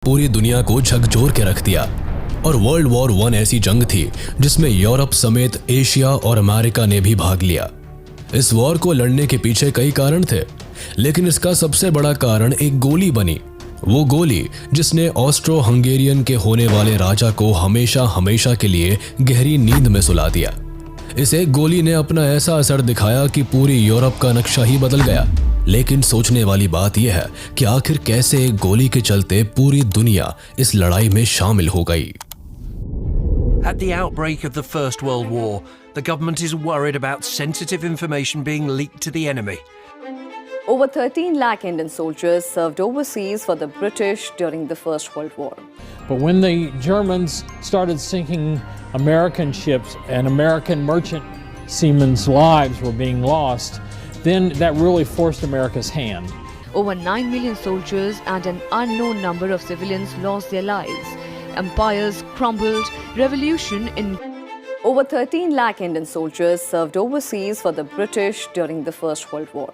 पूरी दुनिया को झकझोर के रख दिया। और वर्ल्ड वॉर 1 ऐसी जंग थी जिसमें यूरोप समेत एशिया और अमेरिका ने भी भाग लिया। इस वॉर को लड़ने के पीछे कई कारण थे, लेकिन इसका सबसे बड़ा कारण एक गोली बनी। वो गोली जिसने ऑस्ट्रो हंगेरियन के होने वाले राजा को हमेशा हमेशा के लिए गहरी नींद में सुला दिया। इस एक गोली ने अपना ऐसा असर दिखाया कि पूरी यूरोप का नक्शा ही बदल गया। लेकिन सोचने वाली बात यह है कि आखिर कैसे एक गोली के चलते पूरी दुनिया इस लड़ाई में शामिल हो गई। At the outbreak of the First World War, the government is worried about sensitive information being leaked to the enemy. Over 13 lakh Indian soldiers served overseas for the British during the First World War. But when the Germans started sinking American ships and American merchant seamen's lives were being lost, then that really forced America's hand. Over 9 million soldiers and an unknown number of civilians lost their lives. Empires crumbled, revolution in... Over 13 lakh Indian soldiers served overseas for the British during the First World War.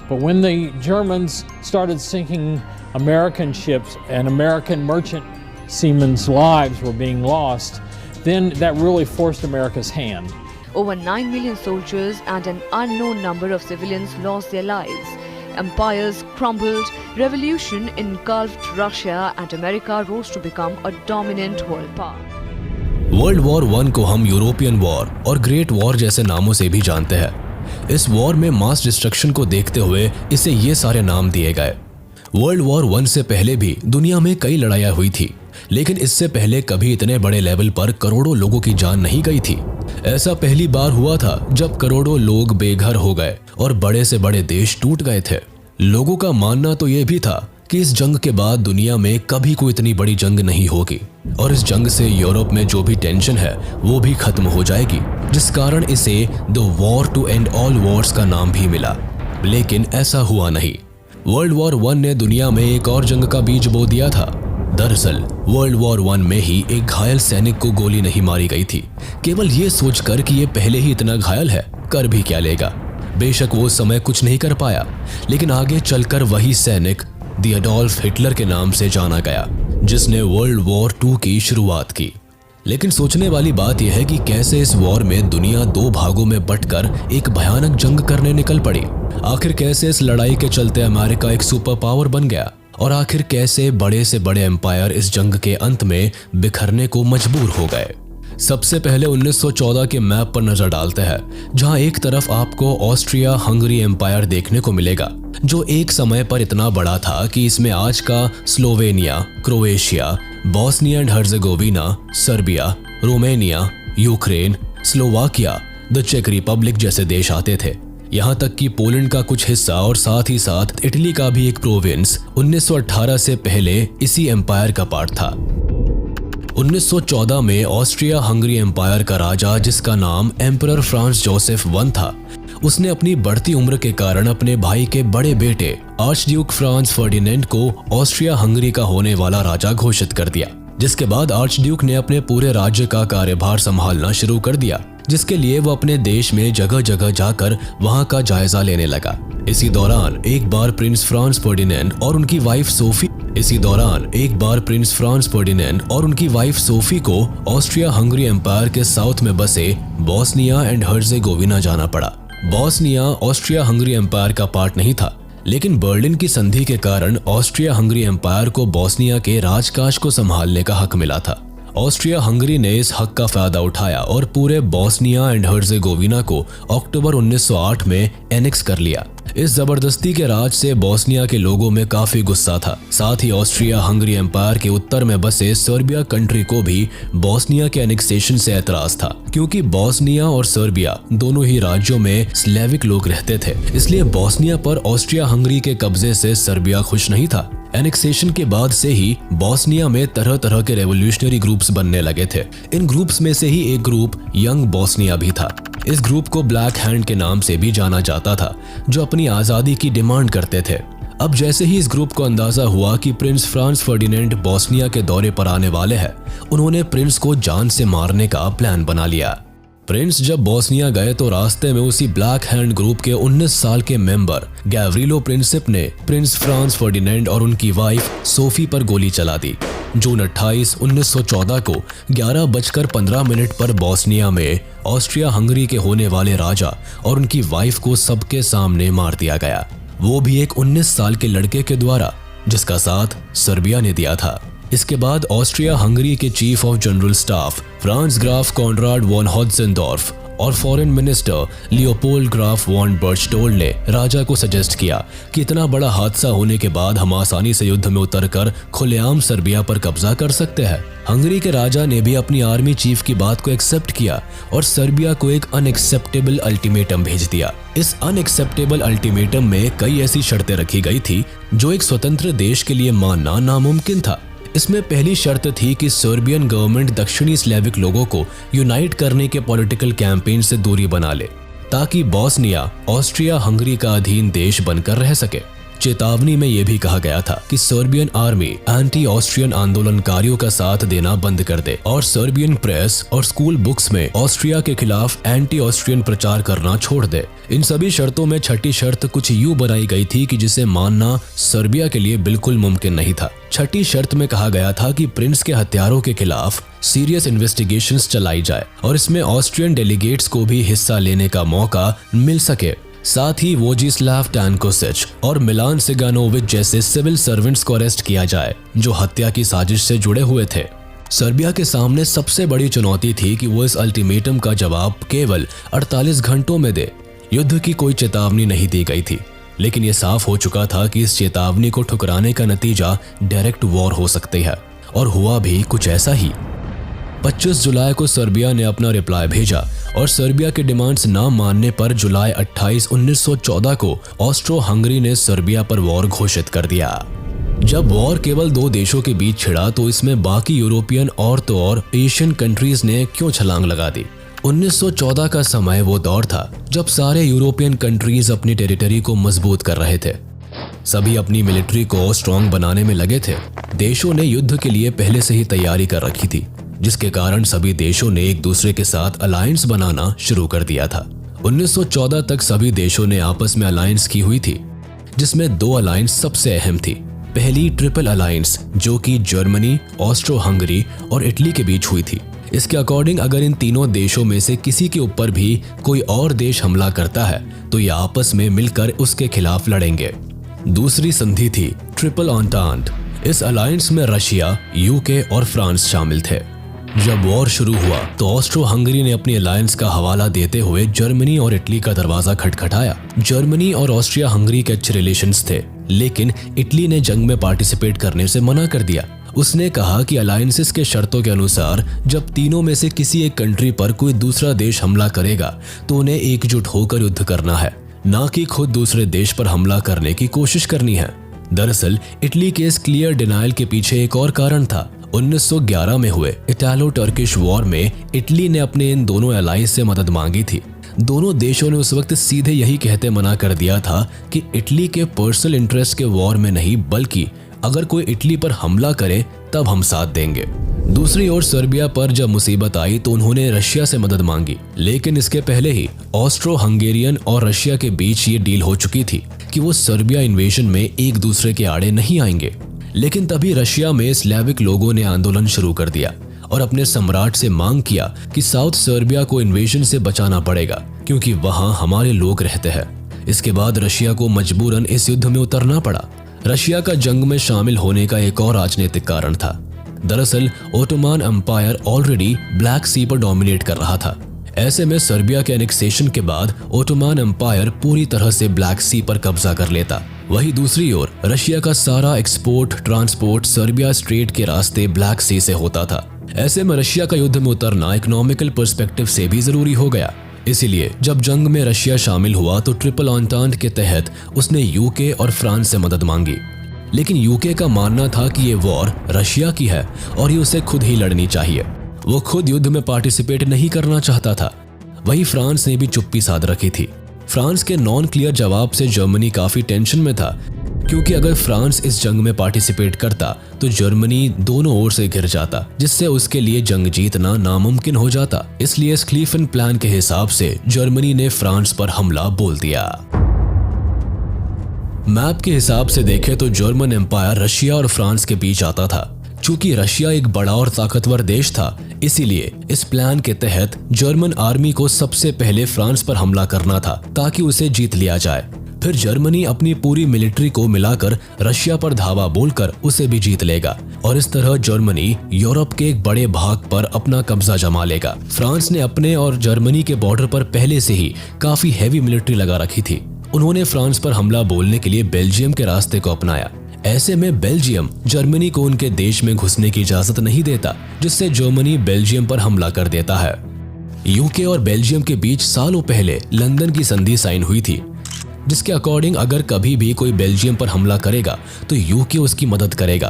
But when the Germans started sinking American ships and American merchant seamen's lives were being lost, then that really forced America's hand. Over 9 million soldiers and an unknown number of civilians lost their lives. Empires crumbled, revolution engulfed Russia and America rose to become a dominant world power. World war 1 को हम European war और great war जैसे नामों से भी जानते हैं। इस वॉर में मास डिस्ट्रक्शन को देखते हुए इसे ये सारे नाम दिए गए। वर्ल्ड वॉर 1 से पहले भी दुनिया में कई लड़ाइयाँ हुई थी, लेकिन इससे पहले कभी इतने बड़े लेवल पर करोड़ों लोगों की जान नहीं गई थी। ऐसा पहली बार हुआ था जब करोड़ों लोग बेघर हो गए और बड़े से बड़े देश टूट गए थे। लोगों का मानना तो यह भी था कि इस जंग के बाद दुनिया में कभी कोई इतनी बड़ी जंग नहीं होगी और इस जंग से यूरोप में जो भी टेंशन है वो भी खत्म हो जाएगी, जिस कारण इसे the war to end all wars का नाम भी मिला। लेकिन ऐसा हुआ नहीं। वर्ल्ड वॉर 1 ने दुनिया में एक और जंग का बीज बो दिया था। दरअसल वर्ल्ड वॉर 1 में ही एक घायल सैनिक को गोली नहीं मारी गई थी, केवल ये सोचकर कि ये पहले ही इतना घायल है, कर भी क्या लेगा। बेशक वो समय कुछ नहीं कर पाया, लेकिन आगे चलकर वही सैनिक द एडोल्फ हिटलर के नाम से जाना गया, जिसने वर्ल्ड वॉर 2 की शुरुआत की। लेकिन सोचने वाली बात यह है कि कैसे इस वॉर में दुनिया 2 भागों में बंटकर एक भयानक जंग करने निकल पड़ी। आखिर कैसे इस लड़ाई के चलते अमेरिका एक सुपर पावर बन गया और आखिर कैसे बड़े से बड़े एम्पायर इस जंग के अंत में बिखरने को मजबूर हो गए। सबसे पहले 1914 के मैप पर नजर डालते हैं, जहां एक तरफ आपको ऑस्ट्रिया हंगरी एम्पायर देखने को मिलेगा, जो एक समय पर इतना बड़ा था कि इसमें आज का Slovenia, Croatia, Bosnia and Herzegovina, Serbia, Romania, Ukraine, Slovakia, the चेक रिपब्लिक जैसे देश आते थे। यहाँ तक कि पोलैंड का कुछ हिस्सा और साथ ही साथ इटली का भी एक प्रोविंस 1918 से पहले इसी एम्पायर का पार्ट था। 1914 में ऑस्ट्रिया हंगरी एम्पायर का राजा, जिसका नाम एम्परर फ्रांस जोसेफ I था, उसने अपनी बढ़ती उम्र के कारण अपने भाई के बड़े बेटे आर्चड्यूक फ्रांस फर्डिनेंड को ऑस्ट्रिया हंगरी का होने वाला राजा घोषित कर दिया, जिसके बाद आर्चड्यूक ने अपने पूरे राज्य का कार्यभार संभालना शुरू कर दिया, जिसके लिए वो अपने देश में जगह जगह जाकर वहां का जायजा लेने लगा। इसी दौरान एक बार प्रिंस फ्रांस फर्डिनेंड और उनकी वाइफ सोफी को ऑस्ट्रिया हंगरी एम्पायर के साउथ में बसे बॉस्निया एंड हर्जेगोविना जाना पड़ा। बॉस्निया ऑस्ट्रिया हंगरी एम्पायर का पार्ट नहीं था, लेकिन बर्लिन की संधि के कारण ऑस्ट्रिया हंगरी एम्पायर को बॉस्निया के राजकाज को संभालने का हक मिला था। ऑस्ट्रिया हंगरी ने इस हक का फायदा उठाया और पूरे बॉस्निया एंड हर्जेगोविना को अक्टूबर 1908 में एनेक्स कर लिया। इस जबरदस्ती के राज से बॉस्निया के लोगों में काफी गुस्सा था। साथ ही ऑस्ट्रिया हंगरी एम्पायर के उत्तर में बसे सर्बिया कंट्री को भी बॉस्निया के एनेक्सेशन से एतराज था, क्योंकि बॉस्निया और सर्बिया दोनों ही राज्यों में स्लेविक लोग रहते थे। इसलिए बॉस्निया पर ऑस्ट्रिया हंगरी के कब्जे से सर्बिया खुश नहीं था। एनेक्सेशन के बाद से ही बॉस्निया में तरह तरह के रेवोल्यूशनरी ग्रुप्स बनने लगे थे। इन ग्रुप्स में से ही एक ग्रुप यंग बॉस्निया भी था। इस ग्रुप को ब्लैक हैंड के नाम से भी जाना जाता था, जो अपनी आजादी की डिमांड करते थे। अब जैसे ही इस ग्रुप को अंदाजा हुआ कि प्रिंस फ्रांस फर्डिनेंड बॉस्निया के दौरे पर आने वाले हैं, उन्होंने प्रिंस को जान से मारने का प्लान बना लिया। प्रिंस जब बोस्निया गए तो रास्ते में उसी ब्लैक हैंड ग्रुप के 19 साल के मेंबर गैवरिलो प्रिंसिप ने प्रिंस फ्रांस फर्डिनेंड और उनकी वाइफ सोफी पर गोली चला दी। जून 28, 1914 को 11:15 पर बोस्निया में ऑस्ट्रिया हंगरी के होने वाले राजा और उनकी वाइफ को सबके सामने मार दिया गया, वो भी एक 19 साल के लड़के के द्वारा जिसका साथ सर्बिया ने दिया था। इसके बाद ऑस्ट्रिया हंगरी के chief of general staff Franz Graf Conrad von Hötzendorf और foreign minister Leopold Graf von Berchtold ने राजा को सजेस्ट किया कि इतना बड़ा हादसा होने के बाद हम आसानी से युद्ध में उतरकर खुलेआम सर्बिया पर कब्जा कर सकते हैं। हंगरी के राजा ने भी अपनी आर्मी चीफ की बात को एक्सेप्ट किया और सर्बिया को एक अनएक्सेप्टेबल अल्टीमेटम भेज दिया। इस अनएक्सेप्टेबल अल्टीमेटम में कई ऐसी शर्तें रखी गई थी जो एक स्वतंत्र देश के लिए मानना नामुमकिन था। इसमें पहली शर्त थी कि सर्बियन गवर्नमेंट दक्षिणी स्लेविक लोगों को यूनाइट करने के पॉलिटिकल कैंपेन से दूरी बना ले ताकि बोस्निया ऑस्ट्रिया हंगरी का अधीन देश बनकर रह सके। चेतावनी में यह भी कहा गया था कि सर्बियन आर्मी एंटी ऑस्ट्रियन आंदोलनकारियों का साथ देना बंद कर दे और सर्बियन प्रेस और स्कूल बुक्स में ऑस्ट्रिया के खिलाफ एंटी ऑस्ट्रियन प्रचार करना छोड़ दे। इन सभी शर्तों में छठी शर्त कुछ यूं बनाई गई थी कि जिसे मानना सर्बिया के लिए बिल्कुल मुमकिन नहीं था। छठी शर्त में कहा गया था कि प्रिंस के हत्यारों के खिलाफ सीरियस इन्वेस्टिगेशंस चलाई जाए और इसमें ऑस्ट्रियन डेलीगेट्स को भी हिस्सा लेने का मौका मिल सके। साथ ही वोजिस्लाव टैनकोसिच और मिलान सिगानोविच जैसे सिविल सर्वेंट्स को अरेस्ट किया जाए जो हत्या की साजिश से जुड़े हुए थे। सर्बिया के सामने सबसे बड़ी चुनौती थी कि वो इस अल्टीमेटम का जवाब केवल 48 घंटों में दे। युद्ध की कोई चेतावनी नहीं दी गई थी, लेकिन ये साफ हो चुका था कि इस चेतावनी को ठुकराने का नतीजा डायरेक्ट वॉर हो सकती है, और हुआ भी कुछ ऐसा ही। 25 जुलाई को सर्बिया ने अपना रिप्लाई भेजा और सर्बिया के डिमांड्स ना मानने पर जुलाई 28, 1914 को ऑस्ट्रो हंगरी ने सर्बिया पर वॉर घोषित कर दिया। जब वॉर केवल दो देशों के बीच छिड़ा तो इसमें बाकी यूरोपियन और तो और एशियन कंट्रीज ने क्यों छलांग लगा दी। 1914 का समय वो दौर था जब सारे यूरोपियन कंट्रीज अपनी टेरिटरी को मजबूत कर रहे थे। सभी अपनी मिलिट्री को स्ट्रॉन्ग बनाने में लगे थे। देशों ने युद्ध के लिए पहले से ही तैयारी कर रखी थी, जिसके कारण सभी देशों ने एक दूसरे के साथ अलायंस बनाना शुरू कर दिया था। 1914 तक सभी देशों ने आपस में अलायंस की हुई थी, जिसमें दो अलायंस सबसे अहम थी। पहली ट्रिपल अलायंस जो कि जर्मनी, ऑस्ट्रो हंगरी और इटली के बीच हुई थी। इसके अकॉर्डिंग अगर इन तीनों देशों में से किसी के ऊपर भी कोई और देश हमला करता है तो ये आपस में मिलकर उसके खिलाफ लड़ेंगे। दूसरी संधि थी ट्रिपल एंटेंटे। इस अलायंस में रशिया, यूके और फ्रांस शामिल थे। जब वॉर शुरू हुआ तो ऑस्ट्रो हंगरी ने अपनी अलायंस का हवाला देते हुए जर्मनी और इटली का दरवाजा खटखटाया। जर्मनी और ऑस्ट्रिया हंगरी के अच्छे रिलेशंस थे, लेकिन इटली ने जंग में पार्टिसिपेट करने से मना कर दिया। उसने कहा कि अलायंसेस के शर्तों के अनुसार जब तीनों में से किसी एक कंट्री पर कोई दूसरा देश हमला करेगा तो उन्हें एकजुट होकर युद्ध करना है, ना कि खुद दूसरे देश पर हमला करने की कोशिश करनी है। दरअसल इटली के इस क्लियर डिनायल के पीछे एक और कारण था। 1911 में हुए इटालो टर्किश वॉर में इटली ने अपने इन दोनों अलायंस से मदद मांगी थी। दोनों देशों ने उस वक्त सीधे यही कहते मना कर दिया था कि इटली के पर्सनल इंटरेस्ट के वॉर में नहीं, बल्कि अगर कोई इटली पर हमला करे तब हम साथ देंगे। दूसरी ओर सर्बिया पर जब मुसीबत आई तो उन्होंने रशिया से मदद मांगी, लेकिन इसके पहले ही ऑस्ट्रो हंगेरियन और रशिया के बीच ये डील हो चुकी थी कि वो सर्बिया इन्वेजन में एक दूसरे के आड़े नहीं आएंगे। लेकिन तभी रशिया में स्लेविक लोगों ने आंदोलन शुरू कर दिया और अपने सम्राट से मांग किया कि साउथ सर्बिया को इन्वेजन से बचाना पड़ेगा क्योंकि वहां हमारे लोग रहते हैं। इसके बाद रशिया को मजबूरन इस युद्ध में उतरना पड़ा। रशिया का जंग में शामिल होने का एक और राजनीतिक कारण था। दरअसल ओटोमान एम्पायर ऑलरेडी ब्लैक सी पर डोमिनेट कर रहा था। ऐसे में सर्बिया के एनेक्सेशन के बाद ओटोमान एम्पायर पूरी तरह से ब्लैक सी पर कब्जा कर लेता। वहीं दूसरी ओर रशिया का सारा एक्सपोर्ट ट्रांसपोर्ट सर्बिया स्ट्रेट के रास्ते ब्लैक सी से होता था। ऐसे में रशिया का युद्ध में उतरना इकोनॉमिकल पर्सपेक्टिव से भी जरूरी हो गया। इसीलिए जब जंग में रशिया शामिल हुआ तो ट्रिपल एंटेंटे के तहत उसने यूके और फ्रांस से मदद मांगी। लेकिन यूके का मानना था कि ये वॉर रशिया की है और ये उसे खुद ही लड़नी चाहिए। वो खुद युद्ध में पार्टिसिपेट नहीं करना चाहता था। वहीं फ्रांस ने भी चुप्पी साध रखी थी। फ्रांस के नॉन क्लियर जवाब से जर्मनी काफी टेंशन में था। क्योंकि अगर फ्रांस इस जंग में पार्टिसिपेट करता तो जर्मनी दोनों ओर से घिर जाता, जिससे उसके लिए जंग जीतना नामुमकिन हो जाता। इसलिए स्क्लीफन प्लान के हिसाब से जर्मनी ने फ्रांस पर हमला बोल दिया। मैप के हिसाब से देखें तो जर्मन एम्पायर रशिया और फ्रांस के बीच आता था। चूंकि रशिया एक बड़ा और ताकतवर देश था, इसीलिए इस प्लान के तहत जर्मन आर्मी को सबसे पहले फ्रांस पर हमला करना था ताकि उसे जीत लिया जाए। फिर जर्मनी अपनी पूरी मिलिट्री को मिलाकर रशिया पर धावा बोलकर उसे भी जीत लेगा और इस तरह जर्मनी यूरोप के एक बड़े भाग पर अपना कब्जा जमा लेगा। फ्रांस ने अपने और जर्मनी के बॉर्डर पर पहले से ही काफी हैवी मिलिट्री लगा रखी थी। उन्होंने फ्रांस पर हमला बोलने के लिए बेल्जियम के रास्ते को अपनाया। ऐसे में बेल्जियम जर्मनी को उनके देश में घुसने की इजाजत नहीं देता, जिससे जर्मनी बेल्जियम पर हमला कर देता है। यूके और बेल्जियम के बीच सालों पहले लंदन की संधि साइन हुई थी, जिसके अकॉर्डिंग अगर कभी भी कोई बेल्जियम पर हमला करेगा तो यूके उसकी मदद करेगा।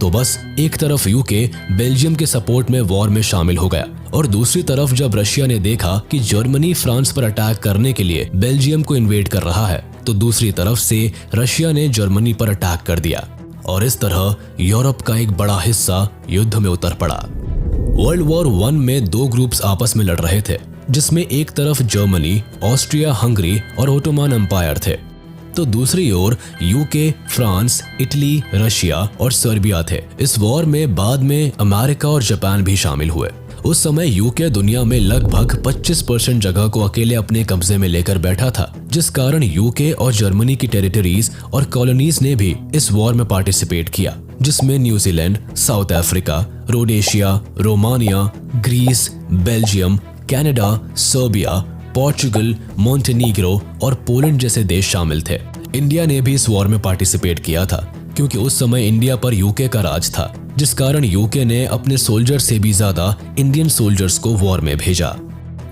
तो बस एक तरफ यूके बेल्जियम के सपोर्ट में वॉर में शामिल हो गया और दूसरी तरफ जब रशिया ने देखा कि जर्मनी फ्रांस पर अटैक करने के लिए बेल्जियम को इन्वेड कर रहा है, तो दूसरी तरफ से रशिया ने जर्मनी पर अटैक कर दिया और इस तरह यूरोप का एक बड़ा हिस्सा युद्ध में उतर पड़ा। वर्ल्ड वॉर 1 में 2 ग्रुप्स आपस में लड़ रहे थे, जिसमें एक तरफ जर्मनी, ऑस्ट्रिया हंगरी और ओटोमन एम्पायर थे, तो दूसरी ओर यूके, फ्रांस, इटली, रशिया और सर्बिया थे। इस वॉर में बाद में अमेरिका और जापान भी शामिल हुए। उस समय यूके दुनिया में लगभग 25% जगह को अकेले अपने कब्जे में लेकर बैठा था, जिस कारण यूके और जर्मनी की टेरिटरीज और कॉलोनीज ने भी इस वॉर में पार्टिसिपेट किया, जिसमें New Zealand, South Africa, Rhodesia, Romania, Greece, Belgium, Canada, Serbia, Portugal, Montenegro और पोलैंड जैसे देश शामिल थे। इंडिया ने भी इस वॉर में पार्टिसिपेट किया था, क्योंकि उस समय इंडिया पर यूके का राज था, जिस कारण यूके ने अपने सोल्जर से भी ज्यादा इंडियन सोल्जर्स को वॉर में भेजा।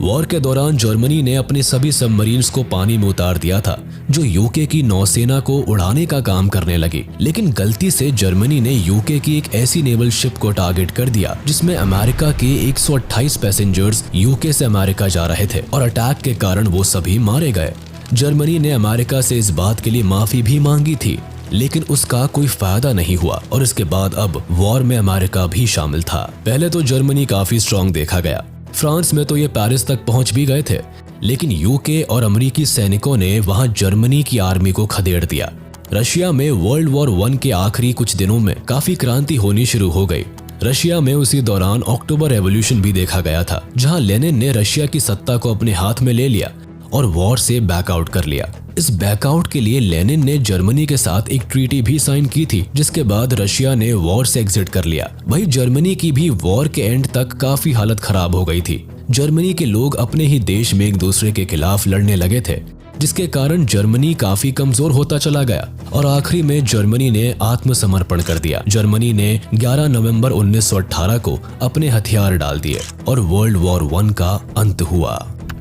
वॉर के दौरान जर्मनी ने अपने सभी सबमरीन्स को पानी में उतार दिया था, जो यूके की नौसेना को उड़ाने का काम करने लगी। लेकिन गलती से जर्मनी ने यूके की एक ऐसी नेवल शिप को टारगेट कर दिया जिसमें अमेरिका के 128 पैसेंजर्स यूके से अमेरिका जा रहे थे और अटैक के कारण वो सभी मारे गए। जर्मनी ने अमेरिका से इस बात के लिए माफी भी मांगी थी, लेकिन उसका कोई फायदा नहीं हुआ और इसके बाद अब वॉर में अमेरिका भी शामिल था। पहले तो जर्मनी काफी स्ट्रांग देखा गया, फ्रांस में तो ये पेरिस तक पहुंच भी गए थे, लेकिन यूके और अमेरिकी सैनिकों ने वहां जर्मनी की आर्मी को खदेड़ दिया। रशिया में वर्ल्ड वॉर 1 के आखिरी कुछ दिनों में काफी क्रांति होनी शुरू हो गई। रशिया में उसी दौरान अक्टूबर रेवोल्यूशन भी देखा गया था, जहां लेनिन ने रशिया की सत्ता को अपने हाथ में ले लिया और वॉर से बैकआउट कर लिया। इस बैकआउट के लिए लेनिन ने जर्मनी के साथ एक ट्रीटी भी साइन की थी, जिसके बाद रशिया ने वॉर से एग्जिट कर लिया। वहीं जर्मनी की भी वॉर के एंड तक काफी हालत खराब हो गई थी। जर्मनी के लोग अपने ही देश में एक दूसरे के खिलाफ लड़ने लगे थे, जिसके कारण जर्मनी काफी कमजोर होता चला गया और आखिरी में जर्मनी ने आत्मसमर्पण कर दिया। जर्मनी ने 11 नवंबर 1918 को अपने हथियार डाल दिए और वर्ल्ड वॉर 1 का अंत हुआ।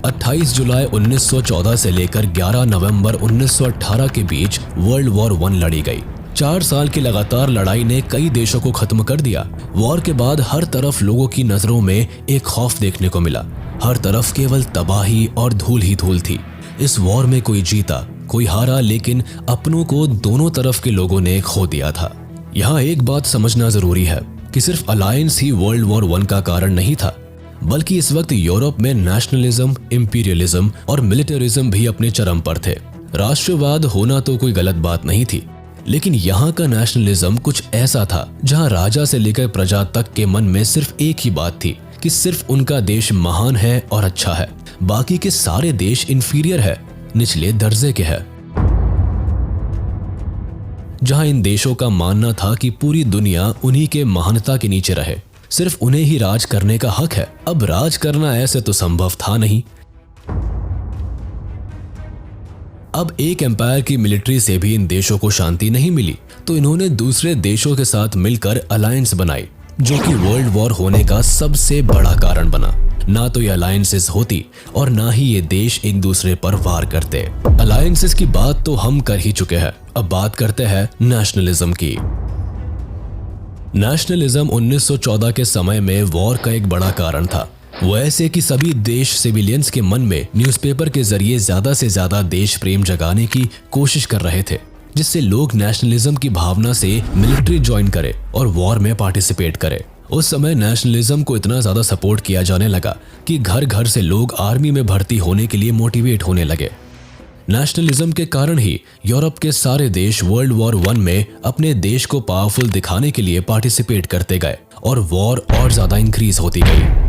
28 जुलाई 1914 से लेकर 11 नवंबर 1918 के बीच वर्ल्ड वॉर 1 लड़ी गई। 4 साल की लगातार लड़ाई ने कई देशों को खत्म कर दिया। वॉर के बाद हर तरफ लोगों की नजरों में एक खौफ देखने को मिला। हर तरफ केवल तबाही और धूल ही धूल थी। इस वॉर में कोई जीता, कोई हारा, लेकिन अपनों को दोनों तरफ के लोगों ने खो दिया था। यहाँ एक बात समझना जरूरी है कि सिर्फ अलायंस ही वर्ल्ड वॉर 1 का कारण नहीं था, बल्कि इस वक्त यूरोप में नेशनलिज्म, इंपीरियलिज्म और मिलिटरिज्म भी अपने चरम पर थे। राष्ट्रवाद होना तो कोई गलत बात नहीं थी, लेकिन यहाँ का नेशनलिज्म कुछ ऐसा था जहाँ राजा से लेकर प्रजा तक के मन में सिर्फ एक ही बात थी कि सिर्फ उनका देश महान है और अच्छा है, बाकी के सारे देश इंफीरियर है, निचले दर्जे के है। जहां इन देशों का मानना था कि पूरी दुनिया उन्हीं के महानता के नीचे रहे, सिर्फ उन्हें ही राज करने का हक है। अब राज करना ऐसे तो संभव था नहीं। अब एक एम्पायर की मिलिट्री से भी इन देशों को शांति नहीं मिली, तो इन्होंने दूसरे देशों के साथ मिलकर अलायंस बनाई, जो कि वर्ल्ड वॉर होने का सबसे बड़ा कारण बना। ना तो ये अलायंसेस होती और ना ही ये देश एक दूसरे पर वार करते। अलायंसेस की बात तो हम कर ही चुके हैं, अब बात करते हैं नेशनलिज्म की। नेशनलिज्म 1914 के समय में वॉर का एक बड़ा कारण था। वो ऐसे कि सभी देश सिविलियंस के मन में न्यूज़पेपर के जरिए ज्यादा से ज्यादा देश प्रेम जगाने की कोशिश कर रहे थे, जिससे लोग नेशनलिज्म की भावना से मिलिट्री ज्वाइन करे और वॉर में पार्टिसिपेट करे। उस समय नेशनलिज्म को इतना ज्यादा सपोर्ट किया जाने लगा कि घर घर से लोग आर्मी में भर्ती होने के लिए मोटिवेट होने लगे। नेशनलिज्म के कारण ही यूरोप के सारे देश वर्ल्ड वॉर 1 में अपने देश को पावरफुल दिखाने के लिए पार्टिसिपेट करते गए और वॉर और ज्यादा इंक्रीज होती गई।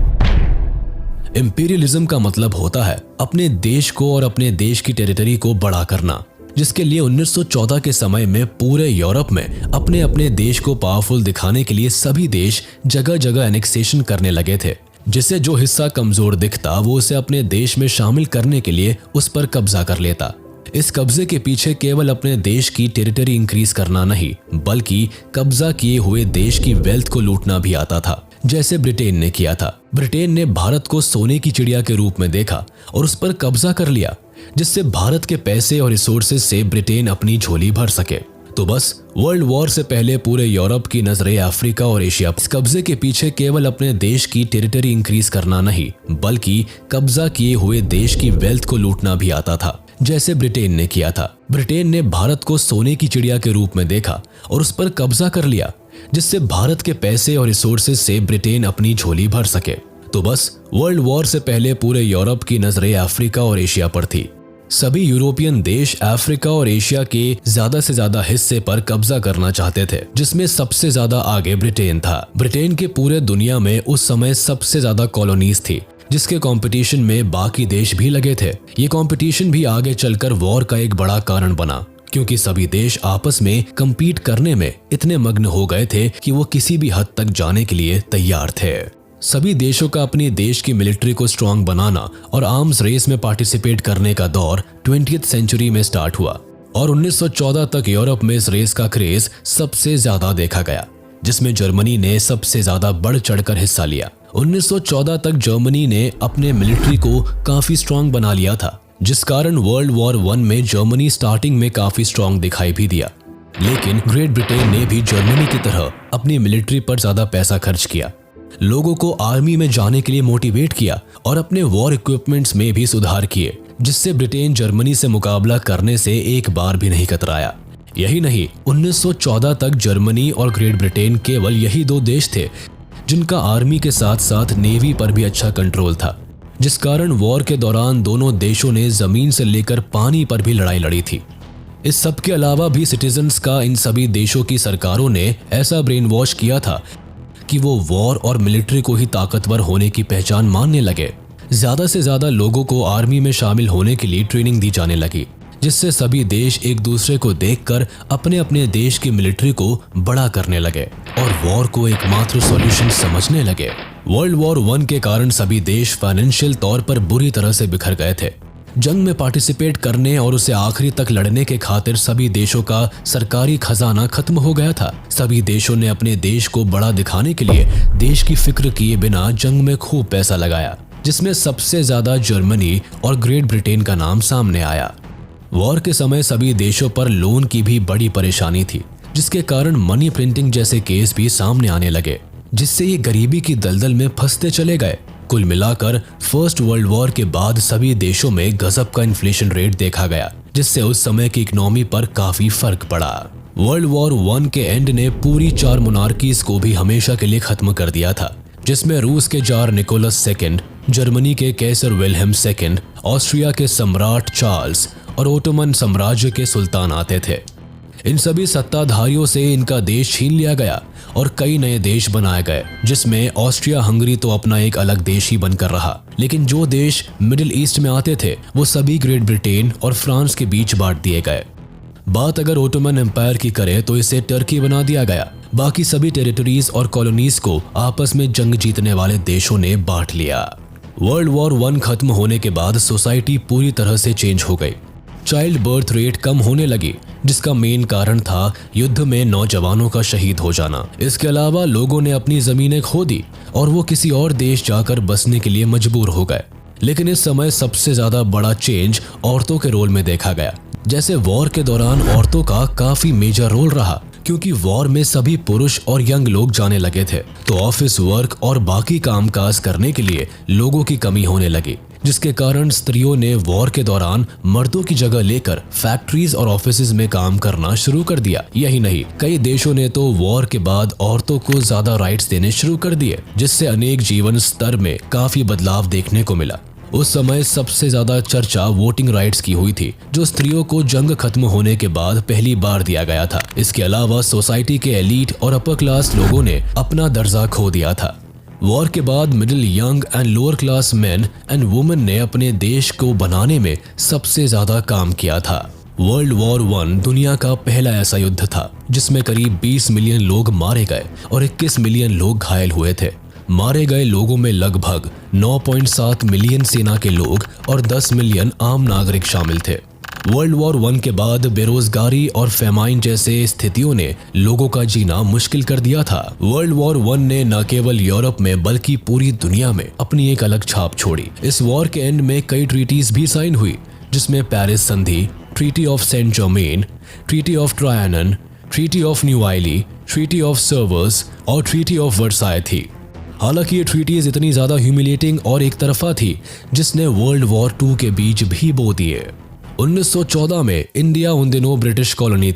इंपीरियलिज्म का मतलब होता है अपने देश को और अपने देश की टेरिटरी को बड़ा करना, जिसके लिए 1914 के समय में पूरे यूरोप में अपने अपने देश को पावरफुल दिखाने के लिए सभी देश जगह जगह एनेक्सेशन करने लगे थे, जिससे जो हिस्सा कमजोर दिखता वो उसे अपने देश में शामिल करने के लिए उस पर कब्जा कर लेता। इस कब्जे के पीछे केवल अपने देश की टेरिटरी इंक्रीज करना नहीं, बल्कि कब्जा किए हुए देश की वेल्थ को लूटना भी आता था, जैसे ब्रिटेन ने किया था। ब्रिटेन ने भारत को सोने की चिड़िया के रूप में देखा और उस पर कब्जा कर लिया, जिससे भारत के पैसे और रिसोर्सेज से ब्रिटेन अपनी झोली भर सके। तो बस वर्ल्ड वॉर से पहले पूरे यूरोप की नजरें अफ्रीका और एशिया। इस कब्जे के पीछे केवल अपने देश की टेरिटरी इंक्रीज करना नहीं, बल्कि कब्जा किए हुए देश की वेल्थ को लूटना भी आता था, जैसे ब्रिटेन ने किया था। ब्रिटेन ने भारत को सोने की चिड़िया के रूप में देखा और उस पर कब्जा कर लिया, जिससे भारत के पैसे और रिसोर्सेज से ब्रिटेन अपनी झोली भर सके। तो बस वर्ल्ड वॉर से पहले पूरे यूरोप की नजरें अफ्रीका और एशिया पर थी। सभी यूरोपियन देश अफ्रीका और एशिया के ज्यादा से ज्यादा हिस्से पर कब्जा करना चाहते थे, जिसमें सबसे ज्यादा आगे ब्रिटेन था। ब्रिटेन के पूरे दुनिया में उस समय सबसे ज्यादा कॉलोनीज थी, जिसके कंपटीशन में बाकी देश भी लगे थे। ये कंपटीशन भी आगे चलकर वॉर का एक बड़ा कारण बना, क्योंकि सभी देश आपस में कम्पीट करने में इतने मग्न हो गए थे कि वो किसी भी हद तक जाने के लिए तैयार थे। सभी देशों का अपनी देश की मिलिट्री को स्ट्रांग बनाना और आर्म्स रेस में पार्टिसिपेट करने का दौर 20th सेंचुरी में स्टार्ट हुआ और 1914 तक यूरोप में इस रेस का क्रेज सबसे ज्यादा देखा गया, जिसमें जर्मनी ने सबसे ज्यादा बढ़ चढ़कर हिस्सा लिया। 1914 तक जर्मनी ने अपने मिलिट्री को काफी स्ट्रांग बना लिया था, जिस कारण वर्ल्ड वॉर 1 में जर्मनी स्टार्टिंग में काफी स्ट्रांग दिखाई भी दिया। लेकिन ग्रेट ब्रिटेन ने भी जर्मनी की तरह अपनी मिलिट्री पर ज्यादा पैसा खर्च किया, लोगों को आर्मी में जाने के लिए मोटिवेट किया और अपने वॉर इक्विपमेंट्स में भी सुधार किए, जिससे ब्रिटेन जर्मनी से मुकाबला करने से एक बार भी नहीं कतराया। यही नहीं, 1914 तक जर्मनी और ग्रेट ब्रिटेन केवल यही दो देश थे जिनका आर्मी के साथ साथ नेवी पर भी अच्छा कंट्रोल था, जिस कारण वॉर के दौरान दोनों देशों ने जमीन से लेकर पानी पर भी लड़ाई लड़ी थी। इस सब के अलावा भी सिटीजन्स का इन सभी देशों की सरकारों ने ऐसा ब्रेन वॉश किया था कि वो वॉर और मिलिट्री को ही ताकतवर होने की पहचान मानने लगे। ज्यादा से ज्यादा लोगों को आर्मी में शामिल होने के लिए ट्रेनिंग दी जाने लगी, जिससे सभी देश एक दूसरे को देखकर अपने अपने देश की मिलिट्री को बड़ा करने लगे और वॉर को एकमात्र सॉल्यूशन समझने लगे। वर्ल्ड वॉर 1 के कारण सभी देश फाइनेंशियल तौर पर बुरी तरह से बिखर गए थे। जंग में पार्टिसिपेट करने और उसे आखिरी तक लड़ने के खातिर सभी देशों का सरकारी खजाना खत्म हो गया था। सभी देशों ने अपने देश को बड़ा दिखाने के लिए देश की फिक्र किए बिना जंग में खूब पैसा लगाया, जिसमें सबसे ज्यादा जर्मनी और ग्रेट ब्रिटेन का नाम सामने आया। वॉर के समय सभी देशों पर लोन की भी बड़ी परेशानी थी, जिसके कारण मनी प्रिंटिंग जैसे केस भी सामने आने लगे, जिससे ये गरीबी की दलदल में फंसते चले गए। कुल मिलाकर फर्स्ट वर्ल्ड वॉर के बाद सभी देशों में गजब का इन्फ्लेशन रेट देखा गया, जिससे उस समय की इकोनॉमी पर काफी फर्क पड़ा। वर्ल्ड वॉर 1 के एंड ने पूरी 4 मोनार्कीज को भी हमेशा के लिए खत्म कर दिया था, जिसमें रूस के जार निकोलस सेकंड, जर्मनी के कैसर विल्हेम सेकंड, ऑस्ट्रिया के सम्राट चार्ल्स और ओटोमन साम्राज्य के सुल्तान आते थे। इन सभी सत्ताधारियों से इनका देश छीन लिया गया और कई नए देश बनाए गए, जिसमें ऑस्ट्रिया हंगरी तो अपना एक अलग देश ही बनकर रहा, लेकिन जो देश मिडिल ईस्ट में आते थे वो सभी ग्रेट ब्रिटेन और फ्रांस के बीच बांट दिए गए। बात अगर ओटोमन एम्पायर की करें तो इसे टर्की बना दिया गया। बाकी सभी टेरिटरीज और कॉलोनीज को आपस में जंग जीतने वाले देशों ने बांट लिया। वर्ल्ड वॉर 1 खत्म होने के बाद सोसाइटी पूरी तरह से चेंज हो गई। चाइल्ड बर्थ रेट कम होने लगी, जिसका मेन कारण था युद्ध में नौजवानों का शहीद हो जाना। इसके अलावा लोगों ने अपनी जमीनें खो दी और वो किसी और देश जाकर बसने के लिए मजबूर हो गए। लेकिन इस समय सबसे ज्यादा बड़ा चेंज औरतों के रोल में देखा गया। जैसे वॉर के दौरान औरतों का काफी मेजर रोल रहा, क्योंकि वॉर में सभी पुरुष और यंग लोग जाने लगे थे, तो ऑफिस वर्क और बाकी कामकाज करने के लिए लोगों की कमी होने लगी, जिसके कारण स्त्रियों ने वॉर के दौरान मर्दों की जगह लेकर फैक्ट्रीज और ऑफिसेज में काम करना शुरू कर दिया। यही नहीं, कई देशों ने तो वॉर के बाद औरतों को ज्यादा राइट्स देने शुरू कर दिए, जिससे अनेक जीवन स्तर में काफी बदलाव देखने को मिला। उस समय सबसे ज्यादा चर्चा वोटिंग राइट्स की हुई थी, जो स्त्रियों को जंग खत्म होने के बाद पहली बार दिया गया था। इसके अलावा सोसाइटी के एलीट और अपर क्लास लोगों ने अपना दर्जा खो दिया था। वॉर के बाद middle, young and lower class main and women ने अपने देश को बनाने में सबसे ज्यादा काम किया था। वर्ल्ड वॉर 1 दुनिया का पहला ऐसा युद्ध था जिसमें करीब 20 मिलियन लोग मारे गए और 21 मिलियन लोग घायल हुए थे। मारे गए लोगों में लगभग 9.7 मिलियन सेना के लोग और 10 मिलियन आम नागरिक शामिल थे। वर्ल्ड वॉर 1 के बाद बेरोजगारी और फेमाइन जैसे स्थितियों ने लोगों का जीना मुश्किल कर दिया था। वर्ल्ड वॉर 1 ने न केवल यूरोप में बल्कि पूरी दुनिया में अपनी एक अलग छाप छोड़ी। इस वॉर के एंड में कई ट्रीटीज भी साइन हुई, जिसमें पेरिस संधि, treaty of Saint Germain, treaty of Trianon, treaty of Neuilly, treaty of Sevres और ट्रीटी ऑफ वर्साय थी। हालांकि ये ट्रीटीज इतनी ज्यादा ह्यूमिलेटिंग और एक तरफा थी, जिसने वर्ल्ड वॉर 2 के बीज भी बो दिए। 1914 में इंडिया उन दिनों ब्रिटिश कॉलोनी थी।